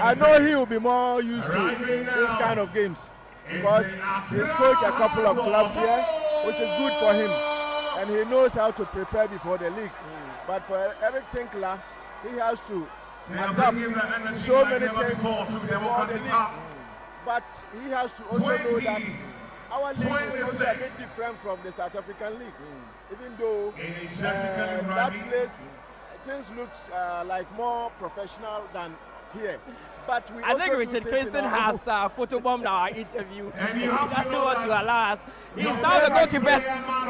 I know he will be more used to this kind of games because he's coached a couple of clubs here, which is good for him, and he knows how to prepare before the league. But for Eric Tinkler, he has to adapt to so many things before the league. But he has to also know that our league is also a bit different from the South African league. Even though that place, things look like more professional than here. But we I think Richard Kingston has photobombed our interview. He doesn't want to allow us. He's now the goalkeeper's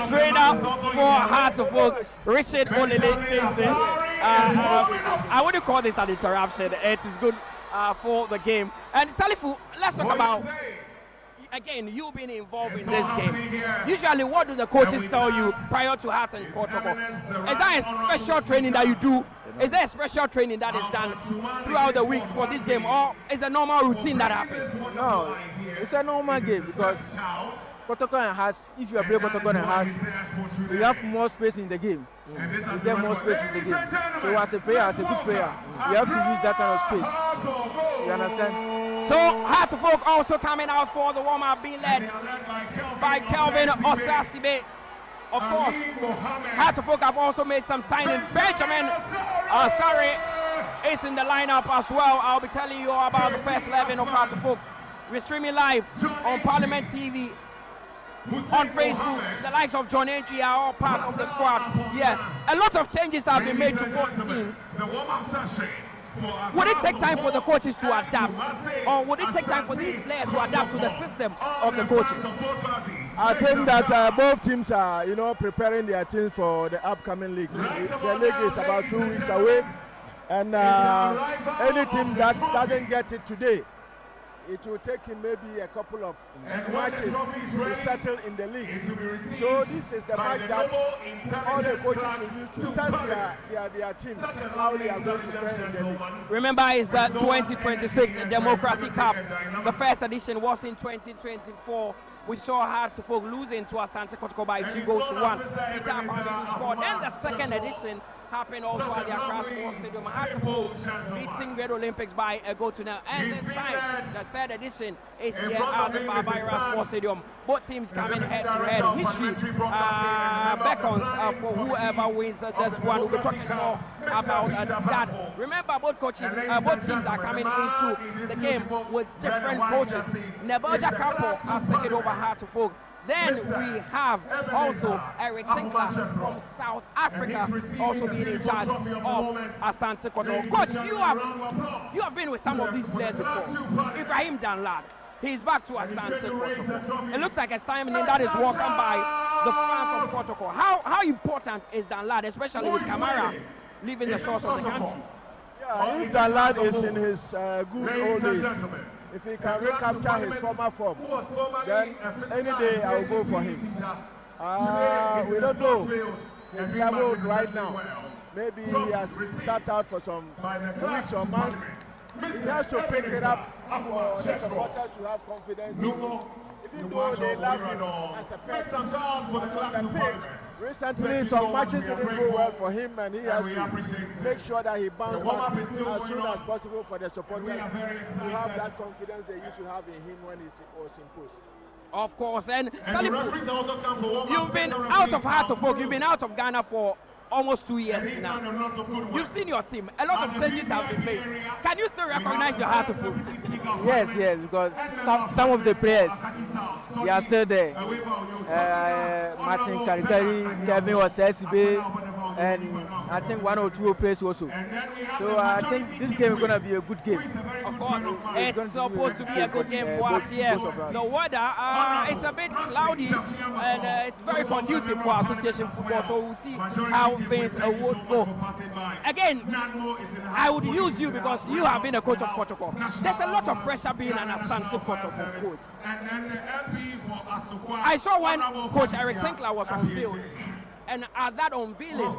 trainer for Hearts of Oak, Richard Olele Kingston. I wouldn't call this an interruption. It is good for the game. And Salifu, let's talk about, again, you being involved in this game. Usually, what do the coaches tell you prior to Hearts and Kotoko? Is that a special training that you do? Is there a special training that is done throughout the week for this game, or is a normal routine that happens? No, it's a normal game because Kotoko and Hearts, if you are playing Kotoko and Hearts, you have more space in the game. You get more space in the game. So as a player, as a good player, you have to use that kind of space. You understand? So Hearts of Oak also coming out for the warm-up, being led by Kelvin Osasibe. Of course, Hearts of Oak have also made some signings. Benjamin Asare is in the lineup as well. I'll be telling you all about the first 11 of Hearts of Oak. We're streaming live on Parliament TV, on Facebook. The likes of John Entry are all part of the squad. Yeah, a lot of changes have been made to both teams. Would it take time for the coaches to adapt, or would it take time for these players to adapt to the system of the coaches? I think that both teams are, preparing their teams for the upcoming league. The league is about 2 weeks away, and any team that doesn't get it today, it will take him maybe a couple of matches to settle in the league. So this is the match that all the coaches will use to test their team, how they are going to play in the league. Remember, it's the 2026 Democracy Cup. The first edition was in 2024. We saw Hearts of Oak losing to Asante Kotoko by 2-1. Then the second edition happened also at the Accra Sports Stadium. Hearts of Oak beating Red Olympics by 1-0. And this time, the third edition is here at the Barbaira Sports Stadium. Both teams coming head to head. History beckons for whoever wins this one. We'll be talking more about that. Remember, both teams are coming into the game with different coaches. Nebelja Campo has taken over Hearts of Oak. Then we have also Eric Tinkler from South Africa also being in charge of Asante Kotoko. Coach, you have been with some of these players before. Ibrahim Danlad, he's back to Asante Kotoko. It looks like a signing that is welcomed by the fans of Kotoko. How important is Danlad, especially with Kamara leaving the shores of the country? Yeah, if Danlad is in his good old days, if he can recapture his former form, then any day I will go for him. We don't know his level right now. Maybe he has sat out for some weeks or months. He has to pick it up for the supporters to have confidence in him. Even though they love him as a person on the pitch, recently some matches didn't go well for him, and he has to make sure that he bounces back as soon as possible for the supporters to have that confidence they used to have in him when he was imposed. Of course, and you've been out of Hearts of Oak, you've been out of Ghana for almost 2 years now. You've seen your team. A lot of changes have been made. Can you still recognize your Hearts of Oak? Yes, because some of the players, they are still there. Martin Karikari, Kevin Osasibe, and I think 1 or 2 players also. So I think this game is going to be a good game. Of course, it's supposed to be a good game for us here. The weather is a bit cloudy, and it's very conducive for association football, so we'll see how things would go. Again, I would use you because you have been a coach of Kotoko. There's a lot of pressure being an Asante Kotoko coach. I saw when Coach Eric Tinkler was unveiled, and at that unveiling,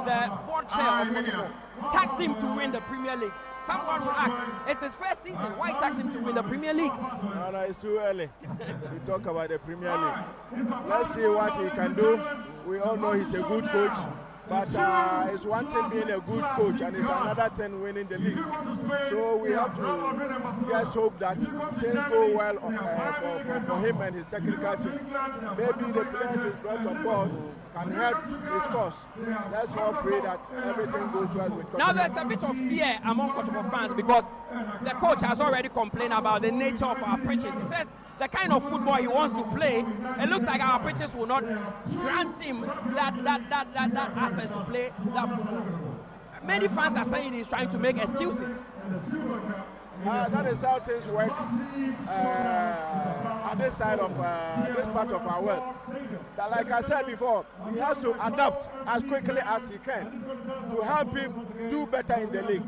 the board chair of Kotoko tasked him to win the Premier League. Someone will ask, it's his first season, why tax him to win the Premier League? No, it's too early to talk about the Premier League. Let's see what he can do. We all know he's a good coach. But it's one thing being a good coach, and it's another thing winning the league. So we have to just hope that things go well for him and his technical team. Maybe the players he's brought on board can help his cause. Let's all pray that everything goes well with Kotoko. Now there's a bit of fear among Kotoko fans because the coach has already complained about the nature of our pitches. He says the kind of football he wants to play, it looks like our pitches will not grant him that access to play that football. Many fans are saying he's trying to make excuses. That is how things work at this side of this part of our world. That, like I said before, he has to adapt as quickly as he can to help him do better in the league.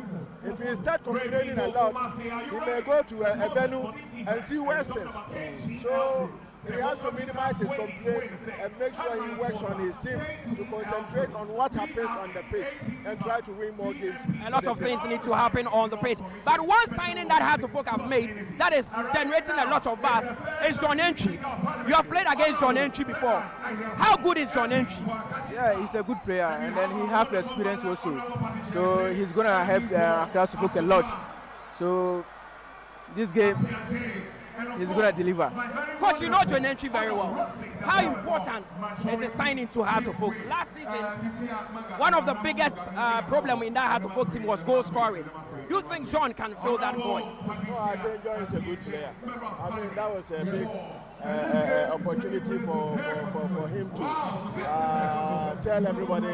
If he starts complaining a lot, he may go to a venue and see Westerns. So he has to minimize his complaints and make sure he works on his team to concentrate on what happens on the pitch and try to win more games. A lot of things need to happen on the pitch. But one signing that Hearts have made that is generating a lot of buzz is John Entry. You have played against John Entry before. How good is John Entry? Yeah, he's a good player, and then he has experience also. So he's going to help Accra Suffolk a lot. So this game, he's going to deliver. Coach, you know John Entry very well. How important is the signing to Hearts? Last season, one of the biggest problems in that Hearts team was goal scoring. Do you think John can fill that void? No, I think John is a good player. I mean, that was a big opportunity for him to tell everybody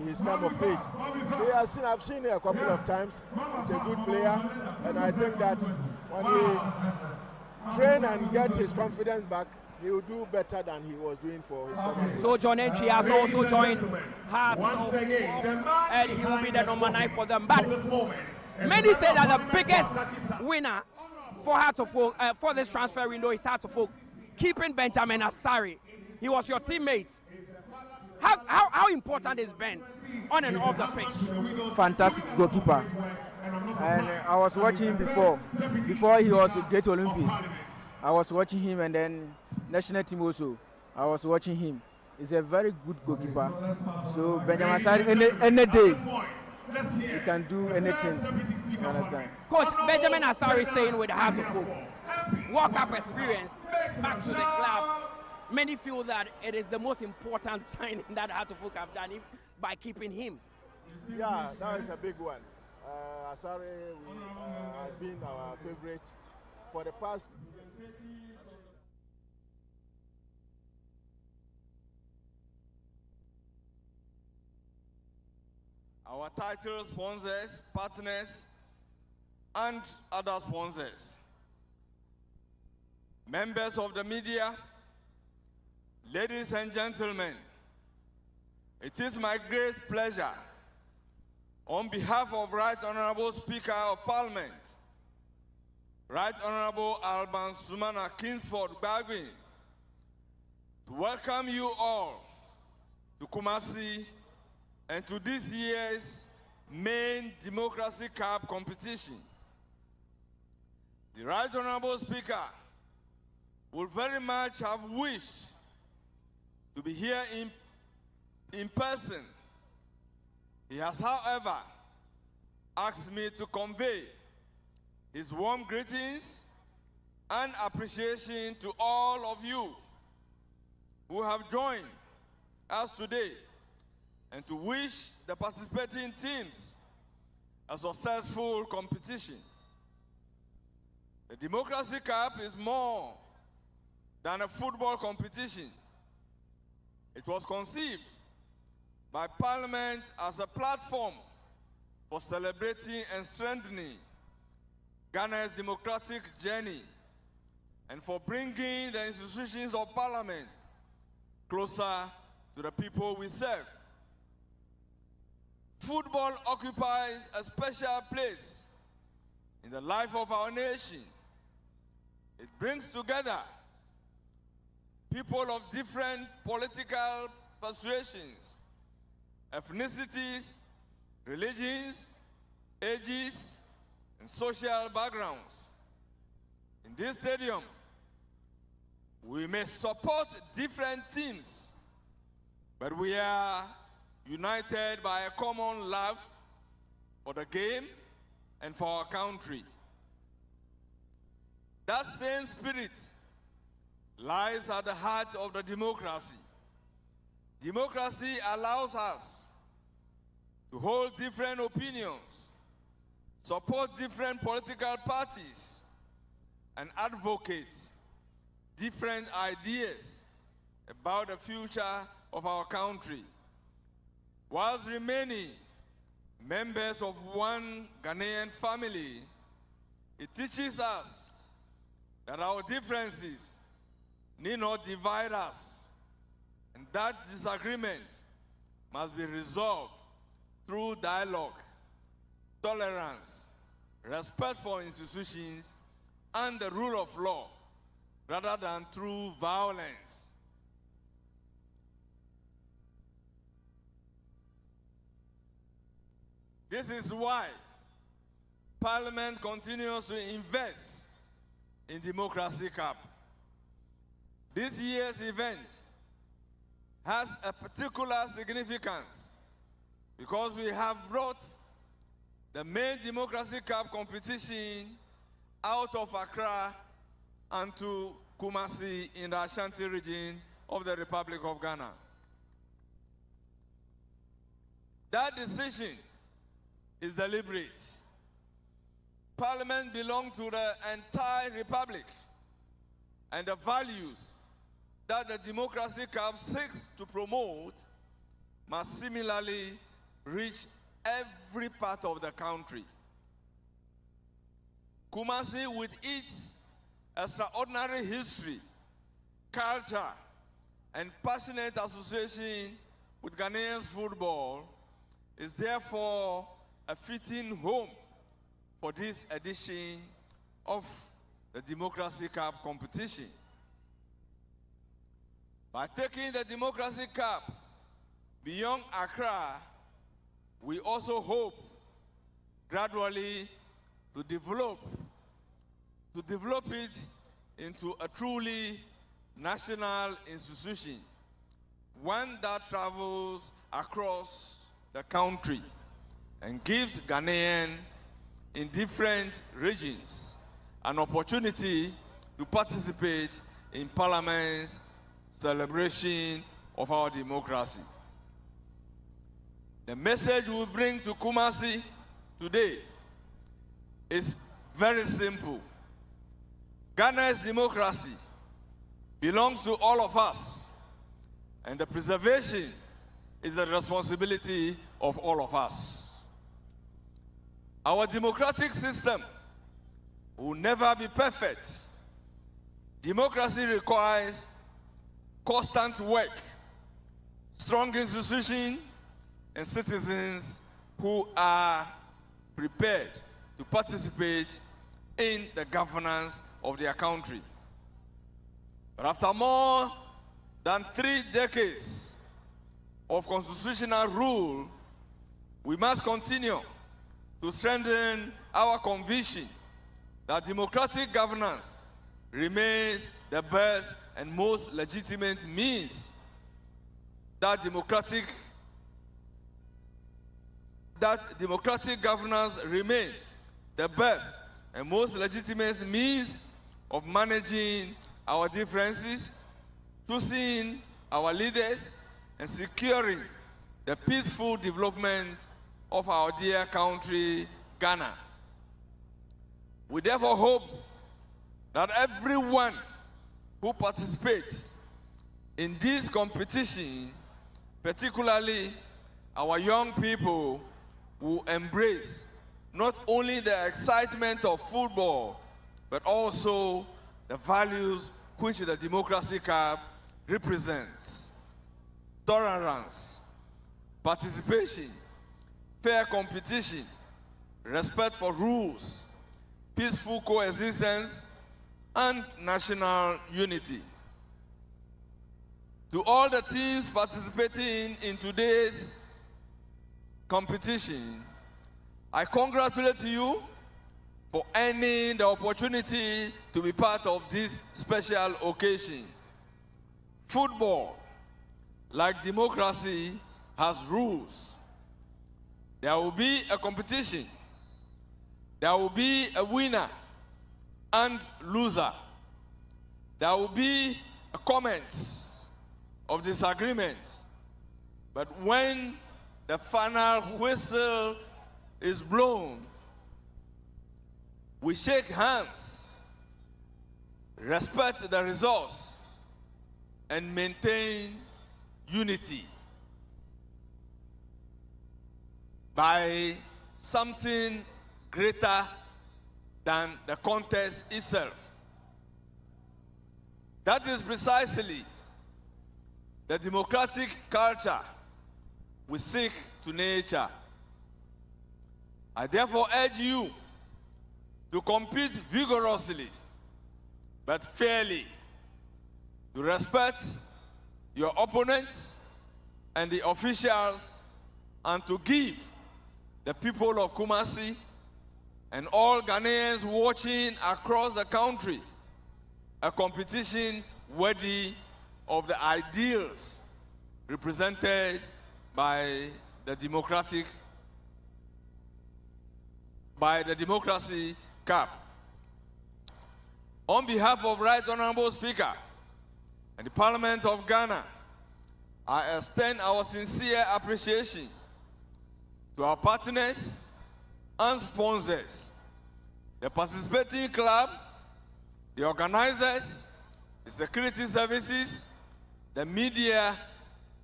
he's come of age. I've seen him a couple of times. He's a good player, and I think that when he train and get his confidence back, he will do better than he was doing for his former. So John Entry has also joined Hearts, and he will be the number 9 for them. But many say that the biggest winner for Hearts for this transfer window is Hearts keeping Benjamin Asari. He was your teammate. How important is Ben on and off the pitch? Fantastic goalkeeper. And I was watching him before he was a Great Olympics. I was watching him, and then national team also. I was watching him. He's a very good goalkeeper. So Benjamin Asari, any day, he can do anything. You understand? Coach, Benjamin Asari staying with Hearts World Cup experience, back to the club. Many feel that it is the most important signing that Hearts have done by keeping him. Yeah, that is a big one. Asari has been our favorite for the past. Our title sponsors, partners, and other sponsors. Members of the media, ladies and gentlemen, it is my great pleasure on behalf of Right Honorable Speaker of Parliament, Right Honorable Alban Sumana Kingsford Bagwin, to welcome you all to Kumasi and to this year's main Democracy Cup competition. The Right Honorable Speaker would very much have wished to be here in person. He has, however, asked me to convey his warm greetings and appreciation to all of you who have joined us today, and to wish the participating teams a successful competition. The Democracy Cup is more than a football competition. It was conceived by Parliament as a platform for celebrating and strengthening Ghana's democratic journey and for bringing the institutions of Parliament closer to the people we serve. Football occupies a special place in the life of our nation. It brings together people of different political persuasions, ethnicities, religions, ages, and social backgrounds. In this stadium, we may support different teams, but we are united by a common love for the game and for our country. That same spirit lies at the heart of the democracy. Democracy allows us to hold different opinions, support different political parties, and advocate different ideas about the future of our country, whilst remaining members of one Ghanaian family. It teaches us that our differences need not divide us, and that disagreement must be resolved through dialogue, tolerance, respect for institutions, and the rule of law, rather than through violence. This is why Parliament continues to invest in Democracy Cup. This year's event has a particular significance because we have brought the main Democracy Cup competition out of Accra and to Kumasi in the Asante region of the Republic of Ghana. That decision is deliberate. Parliament belongs to the entire Republic, and the values that the Democracy Cup seeks to promote must similarly reach every part of the country. Kumasi, with its extraordinary history, culture, and passionate association with Ghanaian football, is therefore a fitting home for this edition of the Democracy Cup competition. By taking the Democracy Cup beyond Accra, we also hope gradually to develop it into a truly national institution, one that travels across the country and gives Ghanaians in different regions an opportunity to participate in Parliament's celebration of our democracy. The message we bring to Kumasi today is very simple. Ghana's democracy belongs to all of us, and the preservation is the responsibility of all of us. Our democratic system will never be perfect. Democracy requires constant work, strong institutions, and citizens who are prepared to participate in the governance of their country. But after more than 3 decades of constitutional rule, we must continue to strengthen our conviction that democratic governance remains the best and most legitimate means that democratic governance remains the best and most legitimate means of managing our differences, choosing our leaders, and securing the peaceful development of our dear country, Ghana. We therefore hope that everyone who participates in this competition, particularly our young people, will embrace not only the excitement of football, but also the values which the Democracy Cup represents: tolerance, participation, fair competition, respect for rules, peaceful coexistence, and national unity. To all the teams participating in today's competition, I congratulate you for earning the opportunity to be part of this special occasion. Football, like democracy, has rules. There will be a competition. There will be a winner and loser. There will be a comments of disagreement. But when the final whistle is blown, we shake hands, respect the results, and maintain unity by something greater than the contest itself. That is precisely the democratic culture we seek to nurture. I therefore urge you to compete vigorously but fairly, to respect your opponents and the officials, and to give the people of Kumasi and all Ghanaians watching across the country a competition worthy of the ideals represented by the Democracy Cup. On behalf of Right Honorable Speaker and the Parliament of Ghana, I extend our sincere appreciation to our partners and sponsors, the participating club, the organizers, the security services, the media,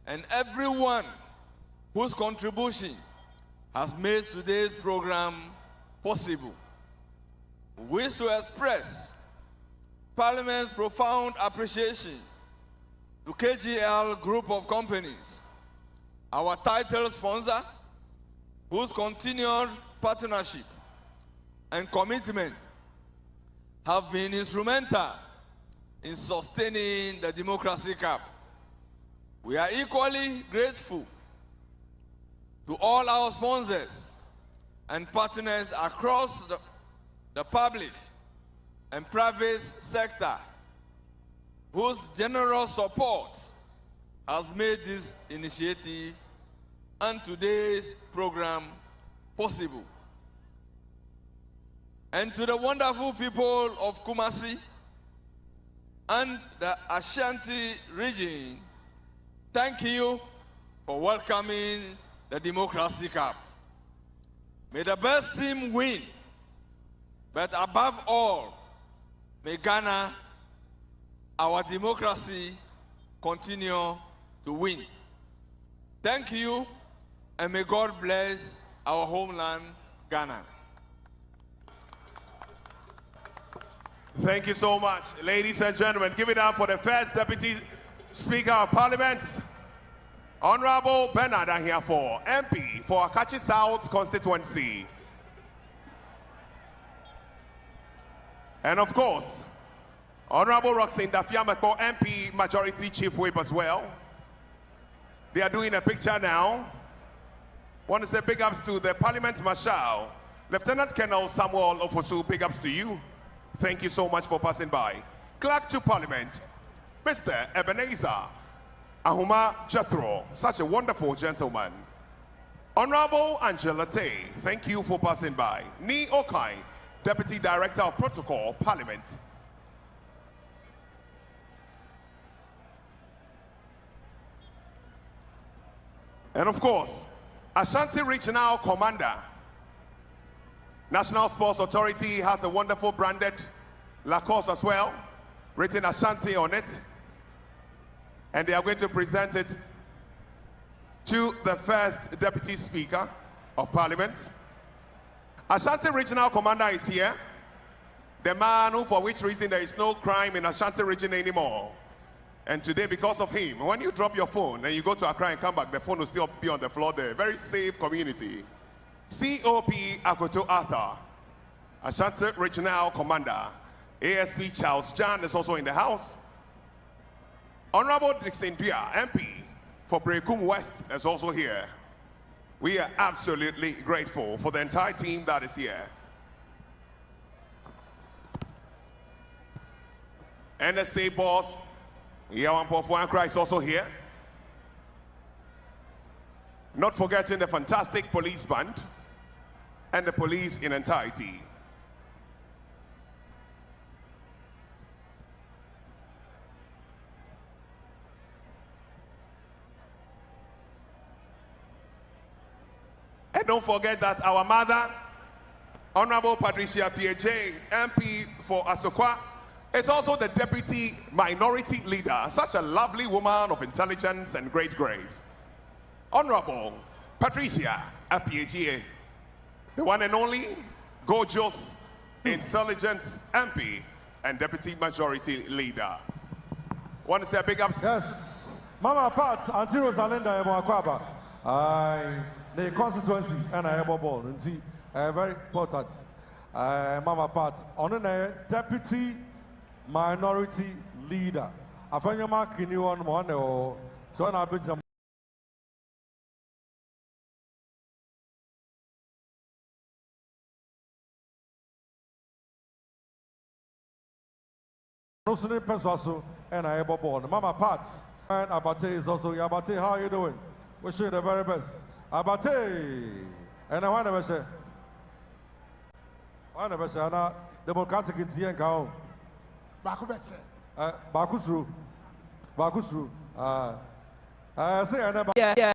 and everyone whose contribution has made today's program possible. We wish to express Parliament's profound appreciation to KGL Group of Companies, our title sponsor, whose continued partnership and commitment have been instrumental in sustaining the Democracy Cup. We are equally grateful to all our sponsors and partners across the public and private sector, whose generous support has made this initiative and today's program possible. And to the wonderful people of Kumasi and the Ashanti region, thank you for welcoming the Democracy Cup. May the best team win, but above all, may Ghana, our democracy, continue to win. Thank you, and may God bless our homeland, Ghana. Thank you so much, ladies and gentlemen. Give it up for the first Deputy Speaker of Parliament, Honorable Bernard Ahiafo, MP for Akachi South constituency. And of course, Honorable Roxanne Dafiamako, MP Majority Chief Whip as well. They are doing a picture now. Want to say big ups to the Parliament Marshal, Lieutenant Colonel Samuel Ofosu, big ups to you. Thank you so much for passing by. Clerk to Parliament, Mr. Ebenezer Ahuma Jethro, such a wonderful gentleman. Honorable Angela Tay, thank you for passing by. Ni Okai, Deputy Director of Protocol, Parliament. And of course, Ashanti Regional Commander, National Sports Authority has a wonderful branded Lacoste as well, written Ashanti on it. And they are going to present it to the first Deputy Speaker of Parliament. Ashanti Regional Commander is here. The man who, for which reason there is no crime in Ashanti region anymore. And today, because of him, when you drop your phone and you go to Accra and come back, the phone will still be on the floor there. Very safe community. COP Akoto Arthur, Ashanti Regional Commander. ASP Charles Jan is also in the house. Honorable Dixon Dua, MP for Brekum West, is also here. We are absolutely grateful for the entire team that is here. NSA boss, Yawan Pofuankra is also here. Not forgetting the fantastic police band and the police in entirety. And don't forget that our mother, Honorable Patricia PJ, MP for Asokwa, is also the Deputy Minority Leader, such a lovely woman of intelligence and great grace. Honorable Patricia PJ, the one and only gorgeous, intelligent MP and Deputy Majority Leader. Want to say a big ups? Yes. Mama Pat, Auntie Rosalinda Emakwaba. The constituency and I have a ball. Very important. Mama Pat, on a Deputy Minority Leader. I find your mark in you on one or so on. No sooner person and I have a ball. Mama Pat and Abate is also Abate. How are you doing? Wish you the very best. Abate and I want to say. One of us are democratic in Tian Kao. Bakusru. Say, I never. Yeah.